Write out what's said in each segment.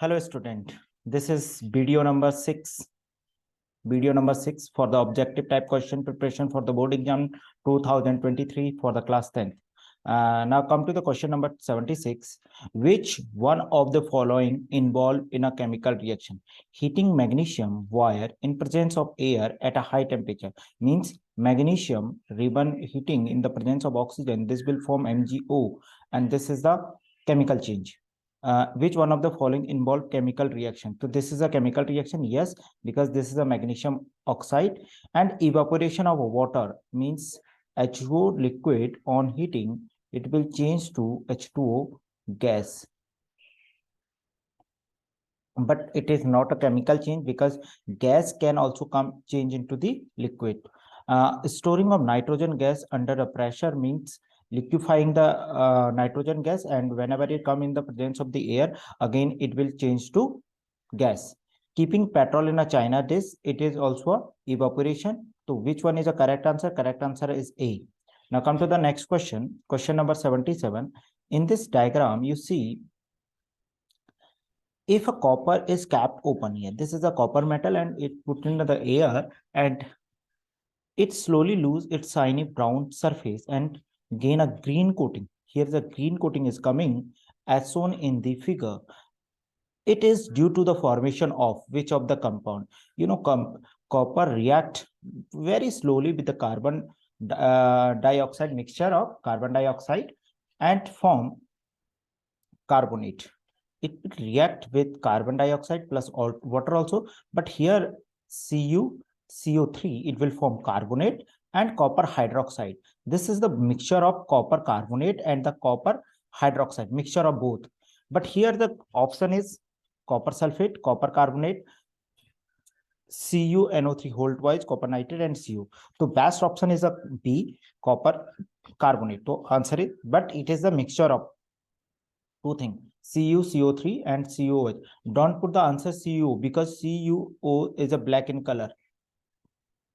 Hello student, this is video number 6. Video number 6 for the objective type question preparation for the board exam 2023 for the class 10th. Now come to the question number 76. Which one of the following involved in a chemical reaction? Heating magnesium wire in presence of air at a high temperature. Means magnesium ribbon heating in the presence of oxygen. This will form MgO and this is the chemical change. Which one of the following involve chemical reaction? So this is a chemical reaction, yes, because this is a magnesium oxide, and evaporation of water means H2O liquid on heating, it will change to H2O gas. But it is not a chemical change because gas can also come change into the liquid. Storing of nitrogen gas under a pressure means liquefying the nitrogen gas, and whenever it come in the presence of the air, again it will change to gas. Keeping petrol in a China dish, it is also evaporation. So which one is a correct answer? Correct answer is A. Now come to the next question, question number 77. In this diagram, you see if a copper is kept open here, this is a copper metal and it put into the air and it slowly lose its shiny brown surface and gain a green coating. Here the green coating is coming as shown in the figure. It is due to the formation of which of the compound? Copper react very slowly with the carbon dioxide, mixture of carbon dioxide, and form carbonate. It will react with carbon dioxide plus water also, but here CO3, it will form carbonate and copper hydroxide. This is the mixture of copper carbonate and the copper hydroxide, mixture of both. But here the option is copper sulfate, copper carbonate, CuNO3 whole twice, copper nitrate, and Cu. So best option is a B, copper carbonate. So answer is, but it is the mixture of two things, CO3 and CuOH. Don't put the answer Cu because CuO is a black in color.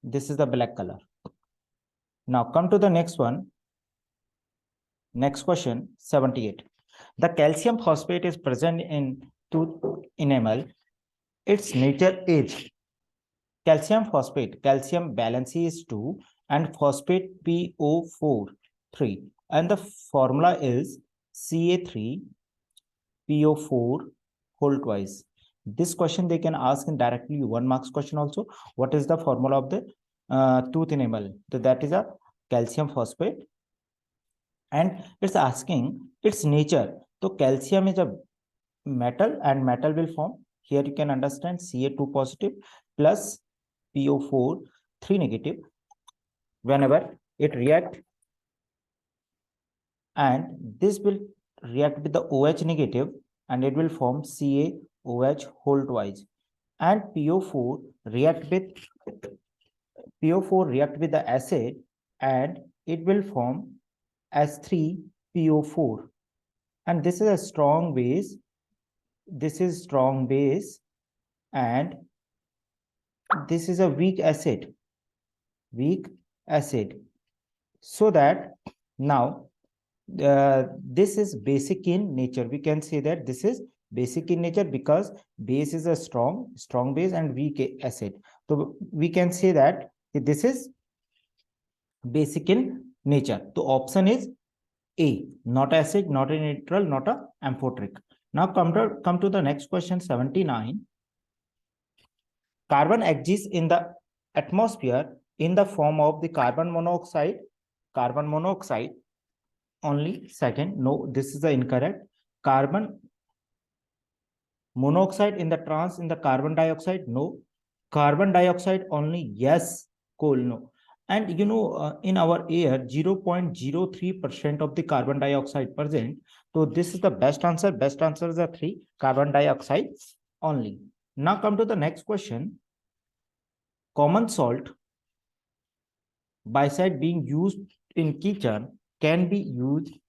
This is the black color. Now come to the next one. Next question, 78. The calcium phosphate is present in tooth enamel. Its nature is calcium phosphate. Calcium balance is 2 and phosphate PO4 3. And the formula is Ca3 PO4 whole twice. This question they can ask in directly 1 marks question also. What is the formula of the tooth enamel? So that is a calcium phosphate, and it's asking its nature. So calcium is a metal and metal will form. Here you can understand Ca2 positive plus PO4 3 negative. Whenever it react, and this will react with the OH negative and it will form CaOH whole twice, and PO4 react with the acid and it will form S3PO4, and this is a strong base. This is strong base and this is a weak acid. So that now this is basic in nature. We can say that this is basic in nature because base is a strong base and weak acid. So we can say that this is basic in nature. So option is A, not acid, not a neutral, not a amphoteric. Now come to the next question, 79. Carbon exists in the atmosphere in the form of the carbon monoxide only. Second, no, this is the incorrect. Carbon monoxide in the carbon dioxide, no. Carbon dioxide only, yes. Coal, no. And in our air 0.03% of the carbon dioxide present. So this is the best answer. Best answer is a 3, carbon dioxide only. Now come to the next question. Common salt beside being used in kitchen can be used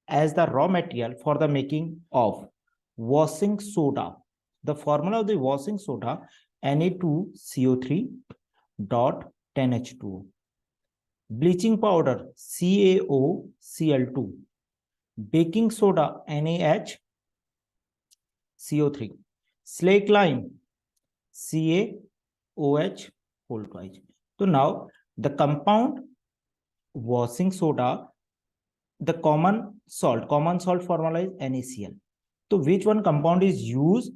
as the raw material for the making of washing soda. The formula of the washing soda, Na2CO3 dot 10H2O. Bleaching powder, CaOCl2. Baking soda, NaHCO3. Slake lime, CaOH whole twice. So now the compound washing soda, the common salt formula is NaCl. So which one compound is used?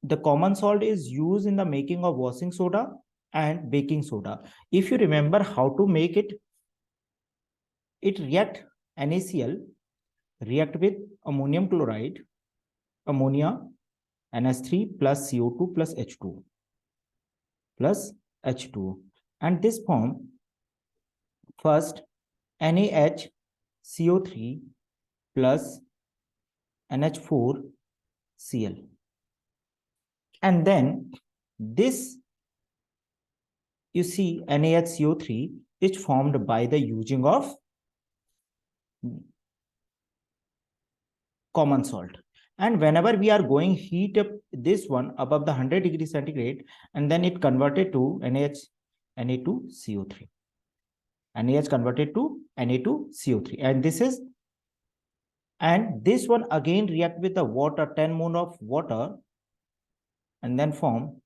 The common salt is used in the making of washing soda and baking soda. If you remember how to make it, it react NaCl react with ammonium chloride, ammonia, NH3 plus CO2 plus H2 plus H2, and this form first NaHCO3 plus NH4Cl, and then this, you see, NaHCO3 is formed by the using of common salt. And whenever we are going heat up this one above the 100 degrees centigrade, and then it converted to Na2CO3. NaH converted to Na2CO3, and this is, and this one again react with the water, 10 mole of water, and then form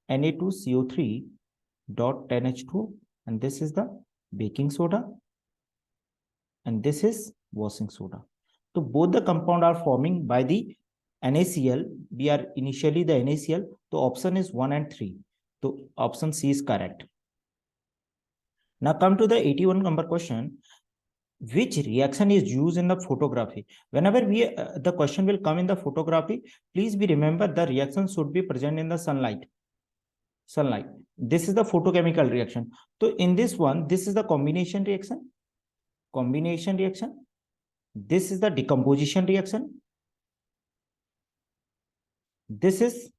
Na2CO3 dot 10H2, and this is the baking soda, and this is washing soda. So both the compound are forming by the NaCl. We are initially the NaCl. So option is 1 and 3. So option C is correct. Now come to the 81 number question. Which reaction is used in the photography? Whenever we the question will come in the photography, please be remember the reaction should be present in the sunlight. This is the photochemical reaction. So in this one, this is the combination reaction. This is the decomposition reaction. This is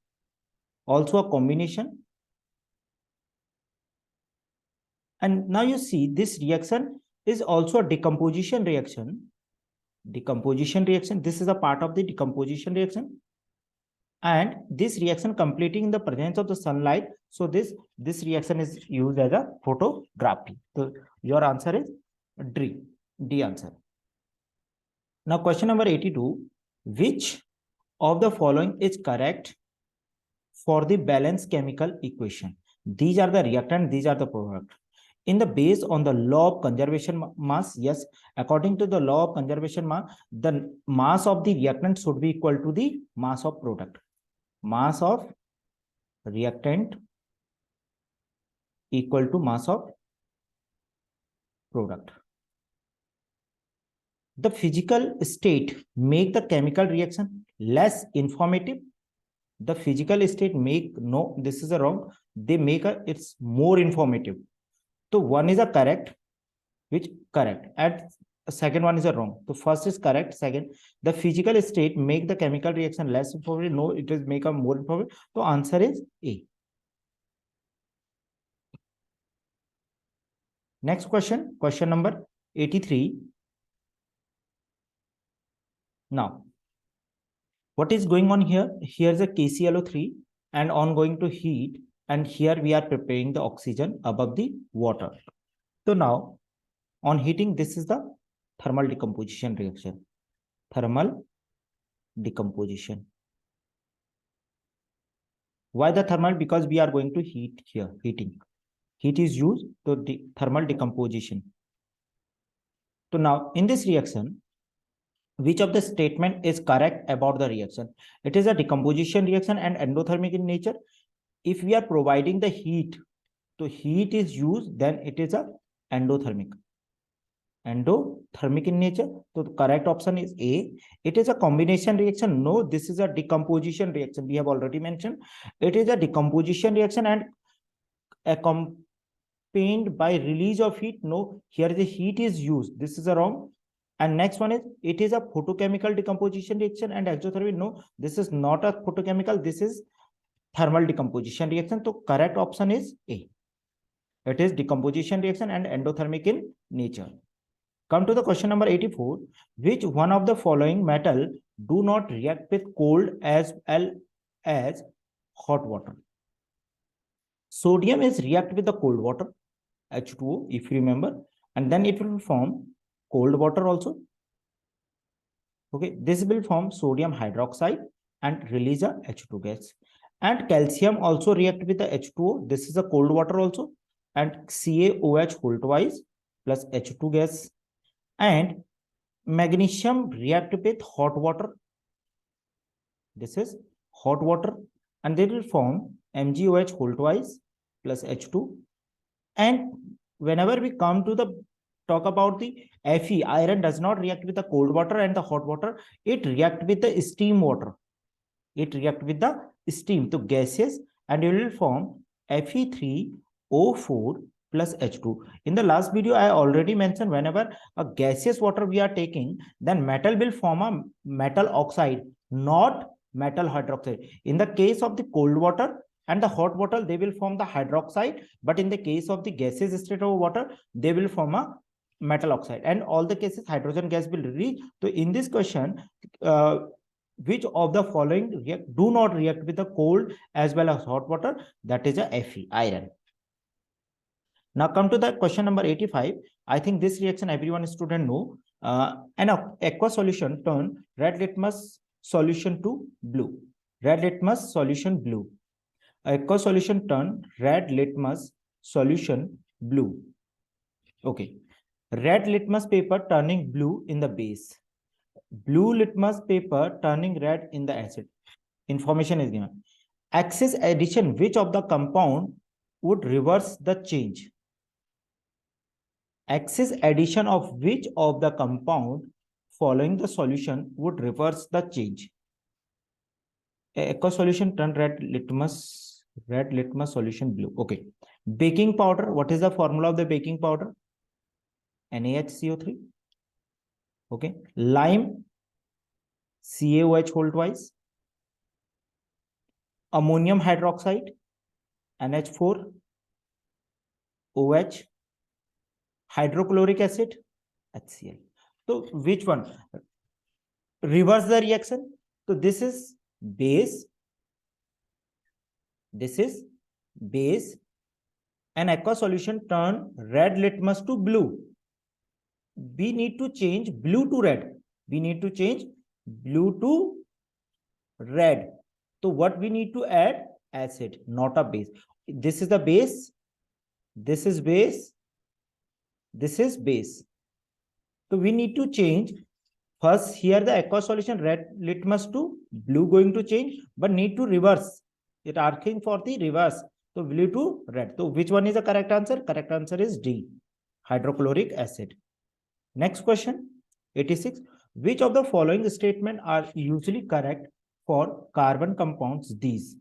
also a combination. And now you see this reaction is also a decomposition reaction. This is a part of the decomposition reaction. And this reaction completing in the presence of the sunlight. So this reaction is used as a photography. So your answer is D answer. Now question number 82. Which of the following is correct for the balanced chemical equation? These are the reactant, these are the product. In the based on the law of conservation mass, yes, according to the law of conservation mass, the mass of the reactant should be equal to the mass of product. Mass of reactant equal to mass of product. The physical state make the chemical reaction less informative. The physical state make, no, this is a wrong. They make it's more informative. So one is a correct, which correct, and second one is a wrong. So first is correct. Second, the physical state make the chemical reaction less informative. No, it is make a more informative. So answer is A. Next question, question number 83. Now, what is going on here? Here's a KClO3 and ongoing to heat, and here we are preparing the oxygen above the water. So now on heating, this is the thermal decomposition reaction. Thermal decomposition. Why the thermal? Because we are going to heat here, heating. Heat is used to the thermal decomposition. So now in this reaction, which of the statement is correct about the reaction? It is a decomposition reaction and endothermic in nature. If we are providing the heat, so heat is used, then it is a endothermic in nature. So the correct option is A. It is a combination reaction. No, this is a decomposition reaction. We have already mentioned it is a decomposition reaction and accompanied by release of heat. No, here the heat is used. This is a wrong. And next one is, it is a photochemical decomposition reaction and exothermic. No, this is not a photochemical. This is thermal decomposition reaction. So correct option is A. It is decomposition reaction and endothermic in nature. Come to the question number 84. Which one of the following metal do not react with cold as well as hot water? Sodium is react with the cold water, H2O, if you remember, and then it will form cold water also. Okay, this will form sodium hydroxide and release a H2 gas. And calcium also react with the H2O. This is a cold water also. And CaOH whole twice plus H2 gas. And magnesium react with hot water. This is hot water. And they will form MgOH whole twice plus H2. And whenever we come to the talk about the Fe, iron does not react with the cold water and the hot water. It react with the steam water. It react with the steam to gases, and it will form Fe3O4 plus H2. In the last video, I already mentioned whenever a gaseous water we are taking, then metal will form a metal oxide, not metal hydroxide. In the case of the cold water and the hot water, they will form the hydroxide, but in the case of the gaseous state of water, they will form a metal oxide, and all the cases hydrogen gas will release. So in this question, which of the following do not react with the cold as well as hot water? That is a Fe, iron. Now come to the question number 85. I think this reaction everyone student know. An aqua solution turn red litmus solution to blue. Red litmus solution blue. Aqua solution turn red litmus solution blue. Okay. Red litmus paper turning blue in the base. Blue litmus paper turning red in the acid. Information is given. Axis addition, which of the compound would reverse the change? Axis addition of which of the compound following the solution would reverse the change? Aqua solution turn red litmus solution blue. Okay. Baking powder, what is the formula of the baking powder? NaHCO3. Okay. Lime, CaOH whole twice. Ammonium hydroxide, NH4, OH, hydrochloric acid, HCl. So which one? Reverse the reaction. So this is base. This is base. And aqua solution turn red litmus to blue. We need to change blue to red. We need to change blue to red. So what we need to add? Acid, not a base. This is the base. This is base. This is base. So we need to change. First, here the aqua solution red litmus to blue going to change, but need to reverse. It asking for the reverse. So blue to red. So which one is the correct answer? Correct answer is D, hydrochloric acid. Next question, 86. Which of the following statements are usually correct for carbon compounds? These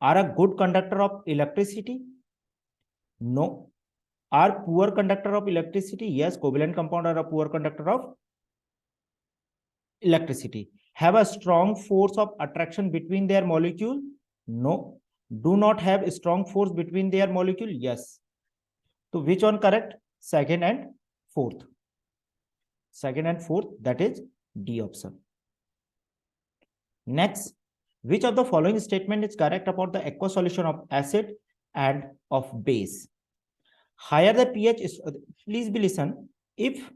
are a good conductor of electricity? No. Are poor conductor of electricity? Yes, covalent compound are a poor conductor of electricity. Have a strong force of attraction between their molecule? No. Do not have a strong force between their molecule? Yes. So which one correct? Second and fourth. Second and fourth, that is D option. Next, which of the following statement is correct about the aqua solution of acid and of base? Higher the pH is, please be listen, if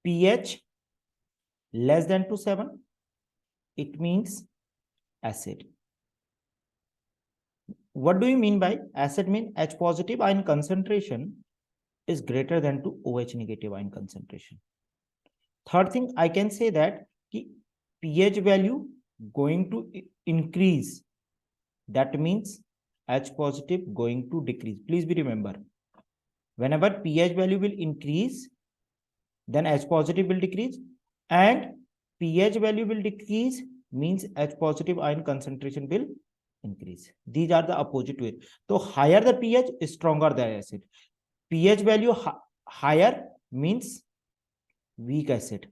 pH less than to 7, it means acid. What do you mean by acid? Mean H positive ion concentration is greater than to OH negative ion concentration. Third thing, I can say that pH value going to increase. That means H positive going to decrease. Please be remember, whenever pH value will increase, then H positive will decrease, and pH value will decrease means H positive ion concentration will increase. These are the opposite way. So higher the pH, stronger the acid. pH value higher means weak acid.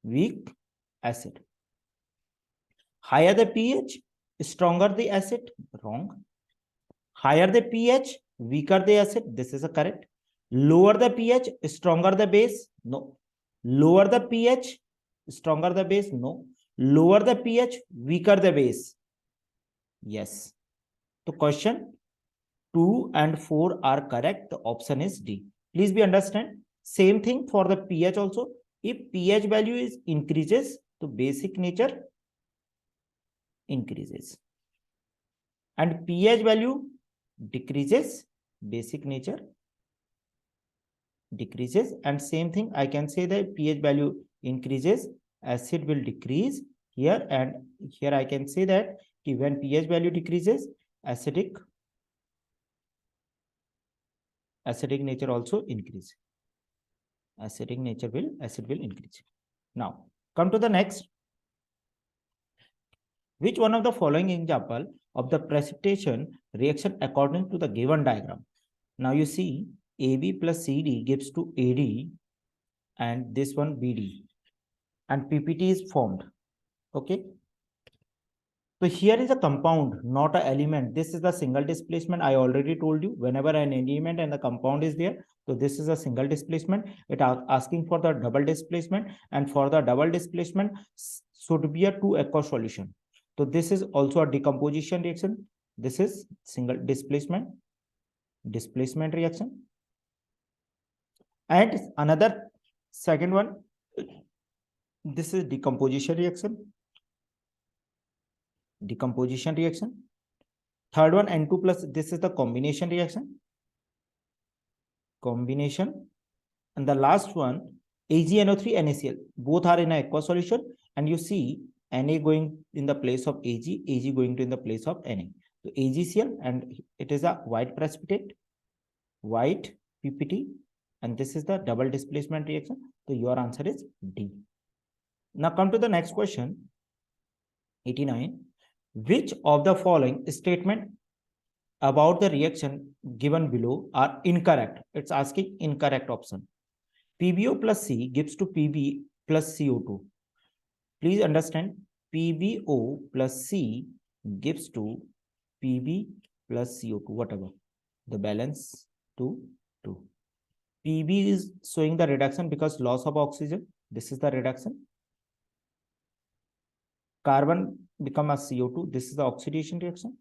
Weak acid. Higher the pH, stronger the acid. Wrong. Higher the pH, weaker the acid. This is a correct. Lower the pH, stronger the base. No. Lower the pH, stronger the base. No. Lower the pH, weaker the base. Yes. So question 2 and 4 are correct. The option is D. Please be understand. Same thing for the pH also. if pH value is increases, तो basic nature increases, and pH value decreases, basic nature decreases. And same thing I can say that pH value increases, acid will decrease here, and here I can say that when pH value decreases, acidic nature also increase. Acid will increase. Now come to the next. Which one of the following example of the precipitation reaction according to the given diagram? Now you see AB plus CD gives to AD, and this one BD, and PPT is formed. Okay. So here is a compound, not an element. This is the single displacement. I already told you, whenever an element and the compound is there, so this is a single displacement. It asking for the double displacement, and for the double displacement should be a 2 aqueous solution. So this is also a decomposition reaction. This is single displacement reaction. And another second one, this is decomposition reaction. Third one, N2 plus, this is the combination reaction. And the last one, AgNO3 NaCl, both are in an aqueous solution, and you see Na going in the place of Ag going to in the place of Na. So AgCl, and it is a white precipitate, white PPT, and this is the double displacement reaction. So your answer is D. Now come to the next question, 89. Which of the following statement about the reaction given below are incorrect? It's asking incorrect option. PbO plus C gives to Pb plus CO2. Please understand, PbO plus C gives to Pb plus CO2, whatever. The balance 2. Pb is showing the reduction because loss of oxygen. This is the reduction. Carbon become a CO2. This is the oxidation reaction.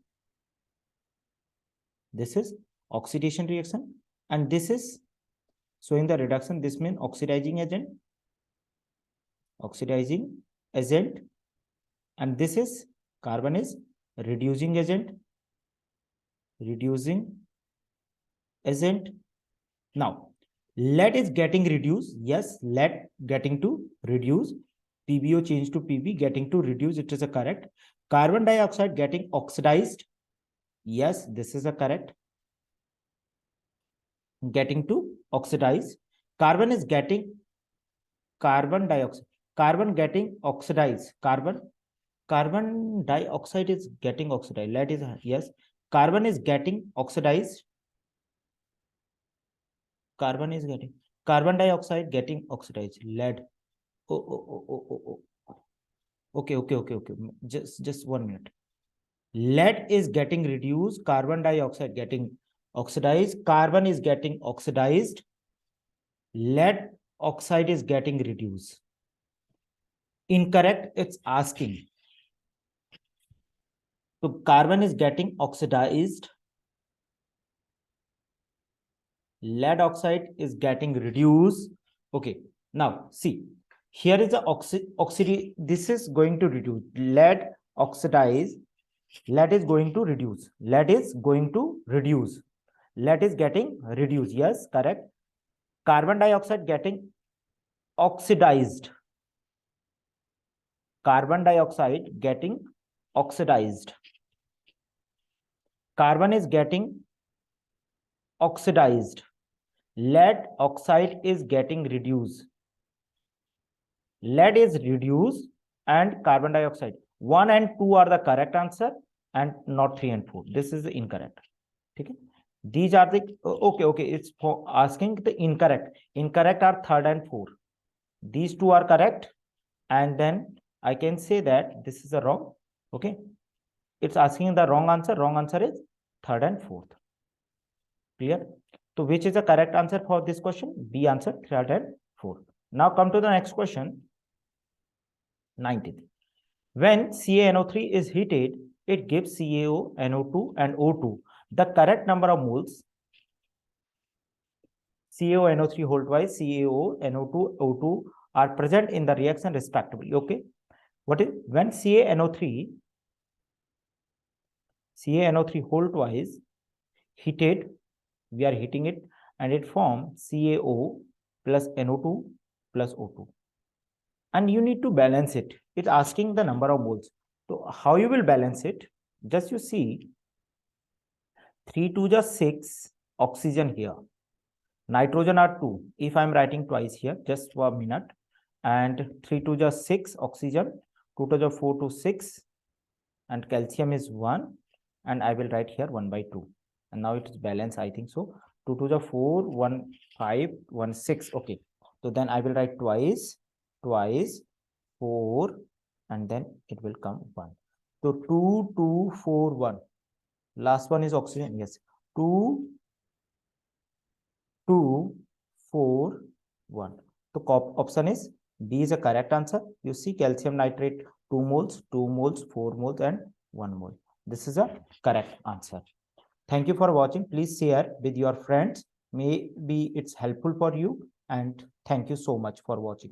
This is oxidation reaction, and this is showing the reduction. This means oxidizing agent, and this is carbon is reducing agent, Now lead is getting reduced. Yes, lead getting to reduce. PbO change to Pb getting to reduce. It is a correct. Carbon dioxide getting oxidized. Yes, this is a correct. Getting to oxidize. Carbon is getting carbon dioxide. Carbon getting oxidized. Carbon dioxide is getting oxidized. Lead is, yes. Carbon is getting oxidized. Carbon dioxide getting oxidized. Lead. Okay. Just 1 minute. Lead is getting reduced. Carbon dioxide getting oxidized. Carbon is getting oxidized. Lead oxide is getting reduced. Incorrect, it's asking. So carbon is getting oxidized. Lead oxide is getting reduced. Okay, now see, here is the this is going to reduce. Lead oxidized. Lead is going to reduce. Lead is getting reduced. Yes, correct. Carbon dioxide getting oxidized. Carbon dioxide getting oxidized. Carbon is getting oxidized. Lead oxide is getting reduced. Lead is reduced and carbon dioxide. 1 and 2 are the correct answer, and not 3 and 4. This is incorrect. Okay. These are the okay. It's for asking the incorrect. Incorrect are 3rd and 4. These 2 are correct, and then I can say that this is a wrong. Okay. It's asking the wrong answer. Wrong answer is 3rd and 4th. Clear? So which is the correct answer for this question? B answer, 3rd and 4th. Now come to the next question. 19th. When CaNO3 is heated, it gives CaO, NO2 and O2. The correct number of moles, CaO, NO3 whole twice, CaO, NO2, O2 are present in the reaction respectively. Okay, what is when CaNO3 whole twice heated, we are heating it, and it forms CaO plus NO2 plus O2, and you need to balance it. It's asking the number of moles. So how you will balance it? Just you see, 3 to the 6 oxygen here, nitrogen are 2. If I'm writing twice here, just for a minute, and 3 to the 6 oxygen, 2 to the 4 to 6, and calcium is 1, and I will write here 1 by 2, and now it is balanced, I think so. 2 to the 4, 1, 5, 1, 6. Okay, so then I will write twice, 4, and then it will come 1. So 2, 2, 4, 1. Last one is oxygen. Yes, 2, 2, 4, 1. So option is B is a correct answer. You see calcium nitrate 2 moles, 2 moles, 4 moles, and 1 mole. This is a correct answer. Thank you for watching. Please share with your friends. Maybe it's helpful for you. And thank you so much for watching.